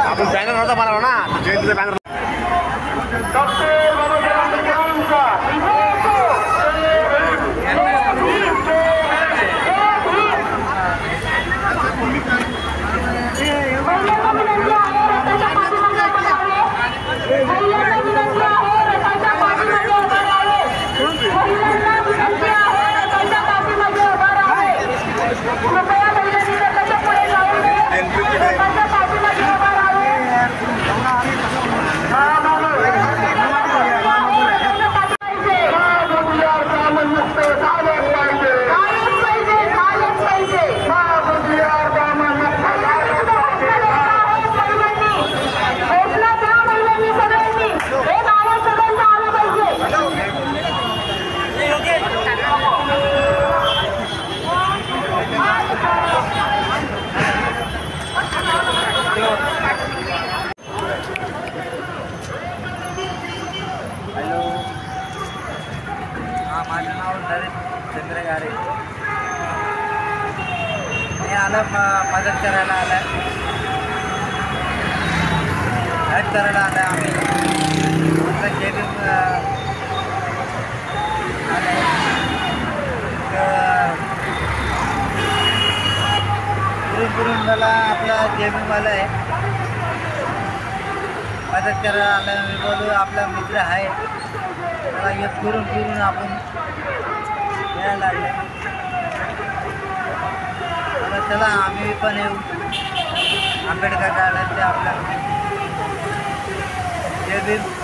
आपण बॅनर नव्हता बनवला ना, जयंतीचा बॅनर. माझं नाव चंद्र गारे. मी आलं मदत करायला आलं, हेल्प करायला आलं. आम्ही केबिन पुरून मला आपला केबिनवाला आहे, मदत करायला आलं. मी बोलू आपला मित्र आहे, मला हे फिरून आपण यायला लागले. आता चला आम्ही पण येऊ आंबेडकर गार्डन ते आपल्या केबिन.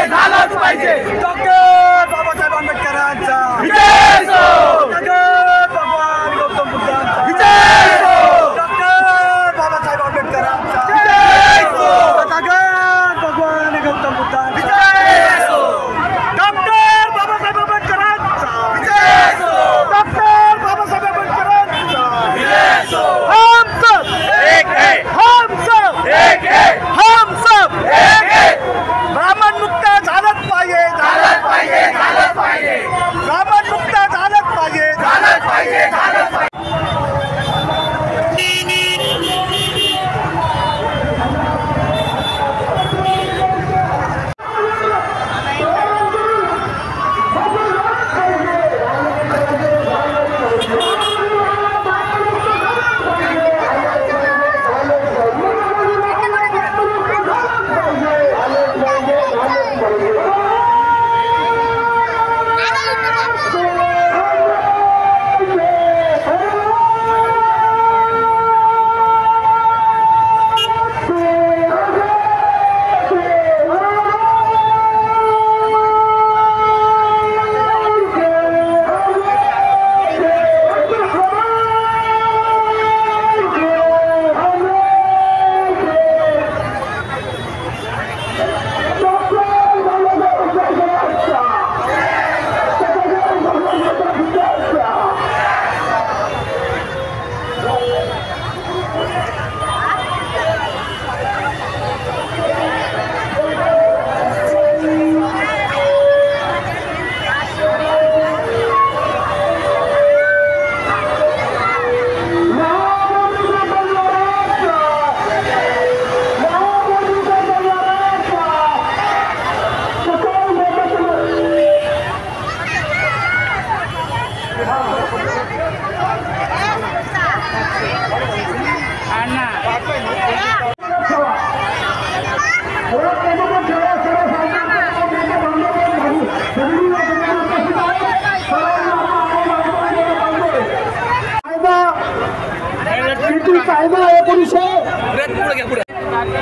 झालाच पाहिजे डॉक्टर बाबासाहेब आंबेडकरांचा विजय असो, डॉक्टर भगवान गौतम बुद्धांचा विजय असो, डॉक्टर बाबासाहेब आंबेडकरांचा विजय असो, डॉक्टर भगवान गौतम बुद्धांचा विजय असो, डॉक्टर बाबासाहेब आंबेडकरांचा विजय असो, डॉक्टर बाबासाहेब आंबेडकरांचा विजय असो। हम सब एक है, हम सब एक है, हम सब एक है। ब्राह्मण मुक्त झालंच पाहिजे, झालंच पाहिजे, झालंच पाहिजे, ब्राह्मण मुक्त झालंच पाहिजे, झालंच पाहिजे, झालंच पाहिजे।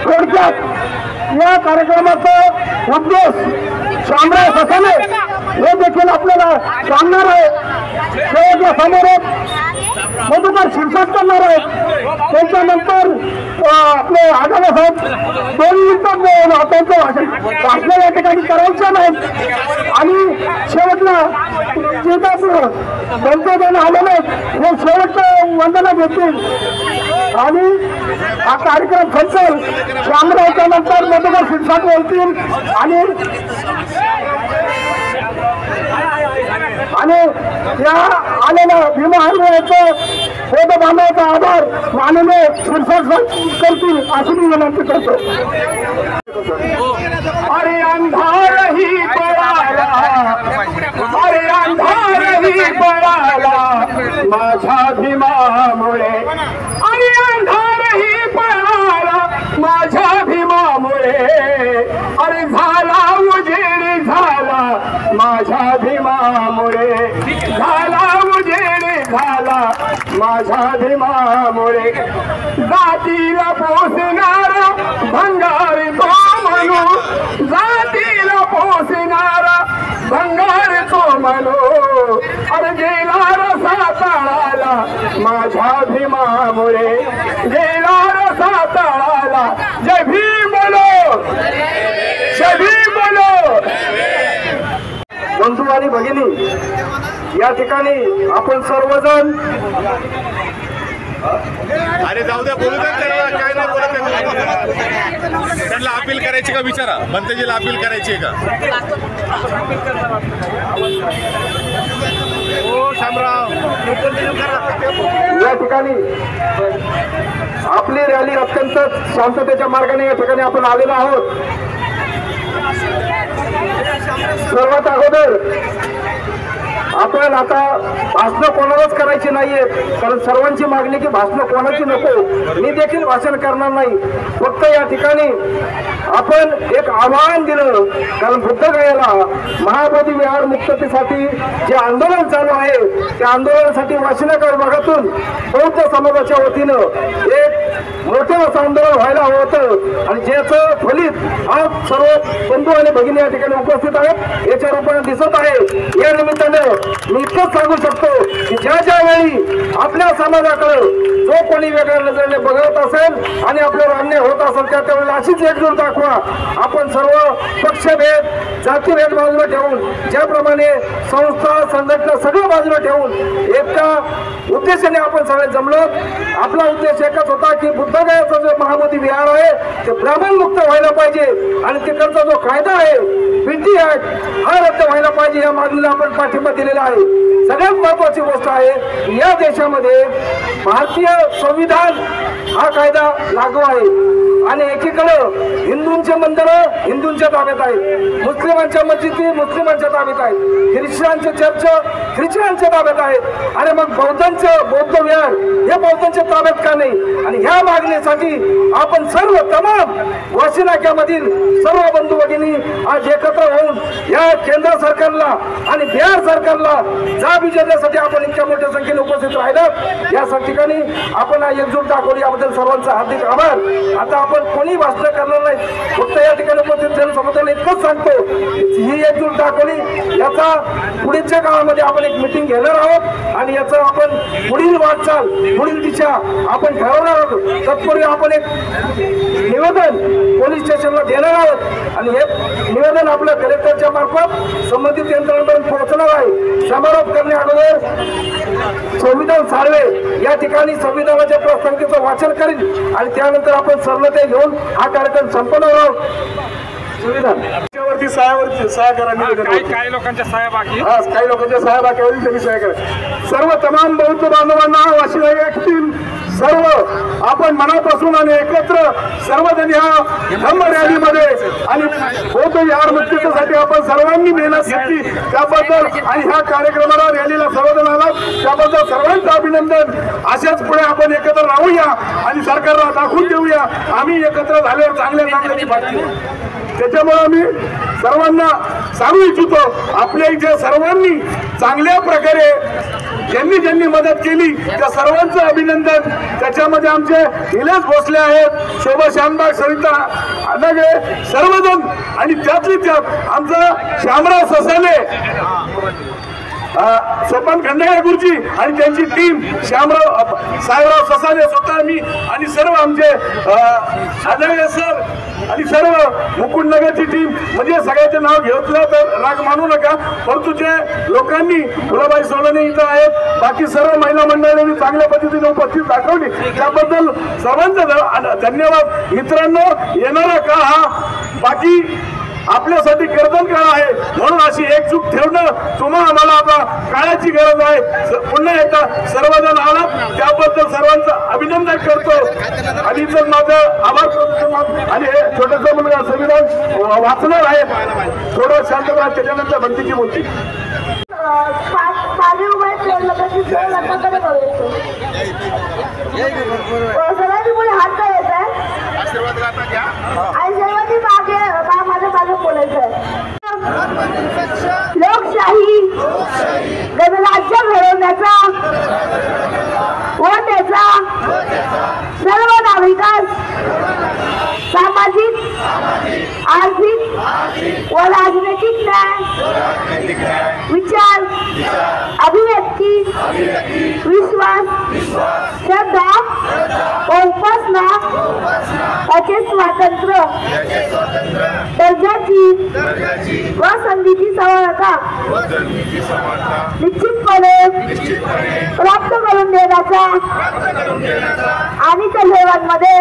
थोडक्यात या कार्यक्रमाचा उद्देश शामराव ससाने हे देखील आपल्याला सांगणार आहे। त्याच्या समोर मधुकर शिरसाट करणार आहेत, त्याच्यानंतर आपले आढावा साहेब 2 मिनिटात त्यांचं भाषण या ठिकाणी करायचं नाही आणि शेवटला जे त्यांचं जण आलेले हे शेवटचं वंदना घेतील आणि हा कार्यक्रम संपेल। शामरावच्या नंतर मधुकर शिरसाट बोलतील आणि या आलेल्या भीमा आंदोलनाचं होत बांधवाचा आभार माननीय शिरसाट करतील अशी मी विनंती करतो। अरे अंधार ही पळाला, अरे अंधार ही पळाला माझ्या भीमामुळे, अरे अंधार ही पळाला माझ्या भीमामुळे, अरे झाला उजेड झाला माझ्या भीमामुळे, झाला उजेड झाला माझ्या भीमामुळे, जातीला पोसणारा भंगार तो म्हणू, जातीला पोसणारा भंगार तो म्हणू, अरे गेला रसा तळाला माझ्या भीमामुळे, गेला रसा तळाला। जय भीम बोलो, जय भीम बोलो। बंधू आणि भगिनी, या ठिकाणी आपण सर्वजण अरे जाऊ द्या, बोलू द्या त्याला, काय नाही बोलत आहे। त्यांना अपील करायची का विचारा, बनतेजीला अपील करायची आहे का? हो शामराव, या ठिकाणी आपली रॅली अत्यंत शांततेच्या मार्गाने या ठिकाणी आपण आलेलो आहोत। सर्वात अगोदर आपण आता भाषणं कोणालाच करायची नाहीये, कारण सर्वांची मागणी की भाषणं कोणाची नको. मी देखील भाषण करणार नाही. फक्त या ठिकाणी आपण एक आव्हान दिलं, कारण बुद्धगयाला महाबोधी विहार मुक्ततेसाठी जे आंदोलन चालू आहे त्या आंदोलनासाठी वाशिनाकर भागातून बौद्ध समाजाच्या वतीनं एक मोठं असं आंदोलन व्हायला हवं होतं, आणि ज्याचं फलित आज सर्व बंधू आणि भगिनी या ठिकाणी उपस्थित आहेत याच्या रूपाने दिसत आहे. या निमित्तानं मी इतकंच सांगू शकतो की ज्या वेळी आपल्या समाजाकडे जो कोणी वेगळ्या नजरेने बघत असेल आणि आपल्यावर अन्याय होत असेल त्यावेळेला अशीच एकजूट दाखवा. आपण सर्व पक्षभेद जातीभेद बाजूला ठेवून, ज्याप्रमाणे संस्था संघटना सगळं बाजूला ठेवून एका उद्देशाने आपण सगळे जमलो. आपला उद्देश एकच होता की बुद्धगयाचा जो महाबोधी विहार आहे ते ब्राह्मण मुक्त व्हायला पाहिजे, आणि तिकडचा जो कायदा आहे पिंटी ऍक्ट हा रद्द व्हायला पाहिजे. या मागणीला आपण पाठिंबा दिलेला आहे. सगळ्यात महत्वाची गोष्ट आहे या देशामध्ये भारतीय संविधान हा कायदा लागू आहे, आणि एकीकडे हिंदूंचे मंदिर हिंदूंच्या ताब्यात आहेत, मुस्लिमांच्या मस्जिदी मुस्लिमांच्या ताब्यात आहेत, ख्रिश्चनांचे चर्च ख्रिश्चनांच्या ताब्यात आहेत. आणि मग बौद्धांचं बौद्ध विहार हे बौद्धांच्या ताब्यात का नाही? आणि ह्या मागणीसाठी आपण सर्व तमाम वाशी नाक्यामधील सर्व बंधू भगिनी आज एकत्र होऊन या केंद्र सरकारला आणि बिहार सरकारला जाब विचारण्यासाठी आपण इतक्या मोठ्या संख्येने उपस्थित राहिलात. या ठिकाणी आपण एकजूट दाखवली याबद्दल सर्वांचा हार्दिक आभार. आता आपण कोणी भाषण करणार नाही, फक्त या ठिकाणी उपस्थित जनसमुदायाला इतकंच सांगतो ही एकजूट दाखवली. याचा पुढीलच्या काळामध्ये आपण एक मिटिंग घेणार आहोत आणि याचं आपण पुढील वाटचाल पुढील दिशा आपण ठरवणार आहोत. तत्पूर्वी आपण एक निवेदन पोलीस स्टेशनला देणार आहोत, आणि हे निवेदन आपल्या कलेक्टरच्या मार्फत संबंधित यंत्रणांपर्यंत पोहोचणार आहे. समारोप करण्या अगोदर संविधान सार्वे या ठिकाणी संविधानाच्या प्रस्तावनेचं वाचन करील, आणि त्यानंतर आपण सर्वते घेऊन हा कार्यक्रम संपवणार आहोत. संविधान सह्या करा. काही लोकांच्या सह्या बाकी, काही लोकांच्या सह्या बाकीवरील त्यांनी सह्या करा. सर्व तमाम बौद्ध बांधवांना वाशिला येथील सर्व आपण मनापासून आणि एकत्र सर्वजण ह्या धम्म रॅलीमध्ये आणि बौद्ध विहार मुक्तीसाठी आपण सर्वांनी मेहनत घेतली त्याबद्दल, आणि ह्या कार्यक्रमाला रॅलीला सर्वजण आला त्याबद्दल सर्वांचं अभिनंदन. अशाच पुढे आपण एकत्र राहूया आणि सरकारला दाखवून देऊया आम्ही एकत्र झाल्यावर चांगल्याची बातमी. त्याच्यामुळे आम्ही सर्वांना सांगू इच्छितो आपल्या इथे सर्वांनी चांगल्या प्रकारे ज्यांनी मदत केली त्या सर्वांचं अभिनंदन. त्याच्यामध्ये आमचे निलेश भोसले आहेत, शोभा शानबाग, सरिता अनगे सर्वजण, आणि त्यातली त्यात आमचं श्यामराव ससाने, सोपान खंडेकर गुरुजी आणि त्यांची टीम, श्यामराव साहेबराव ससाने, स्वतः मी आणि सर्व आमचे अनगे सर आणि सर्व मुकुंदनगरची टीम, म्हणजे सगळ्याचे नाव घेतलं तर राग मानू नका, परंतु जे लोकांनी फुलाबाई सोनवणे इथं आहेत, बाकी सर्व महिला मंडळांनी चांगल्या पद्धतीने उपस्थित दाखवली त्याबद्दल सर्वांचं धन्यवाद. मित्रांनो, येणारा काळ हा बाकी आपल्यासाठी गर्दन काळ आहे, म्हणून अशी एकजूट ठेवणं आम्हाला आता काळाची गरज आहे. पुन्हा एकदा सर्वजण आलात त्याबद्दल सर्वांचं अभिनंदन करतो, आणि जर माझं आभार करतो. आणि हे छोटंसं मुलगा संविधान वाचणार आहे, थोडं शांत राहा, त्याच्यानंतर भक्तीची बोलती. सगळ्यांनी पुढे हात करायचा आहे आणि सर्वांनी मागे माझ्या मागे बोलायचं आहे. लोकशाही गणराज्य घडवण्याचा व त्याचा सर्व नागरिकांस सामाजिक आर्थिक व राजनैतिक न्याय, विचार, अभिव्यक्ती, विश्वास, श्रद्धा व उपासना याचे स्वातंत्र्य, दर्जाची व संधीची समानता निश्चितपणे प्राप्त करून देण्याचा आणि त्या सर्वांमध्ये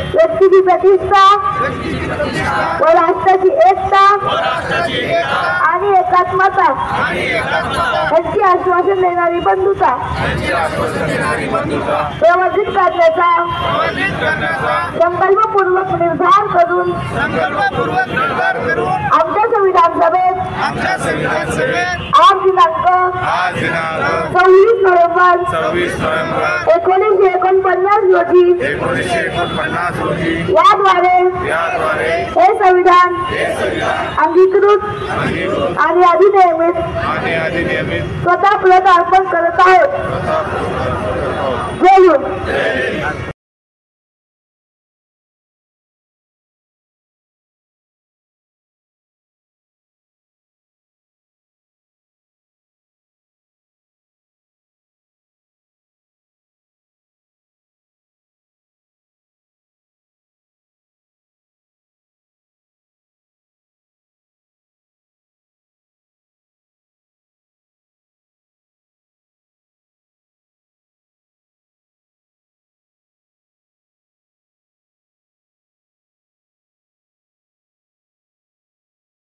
व्यक्तीची प्रतिष्ठा व राष्ट्राची एकता आणि एकात्मता यांची आश्वासन देणारी बंधुता प्रवर्धित करण्याचा संकल्पपूर्वक निर्धार करून आमच्या संविधान सभेत आज नोव्हेंबर 1949 रोजी 1949 रोजी याद्वारे हे संविधान अंगीकृत आणि अधिनियमित स्वतः अर्पण करत आहोत. जय हिंद.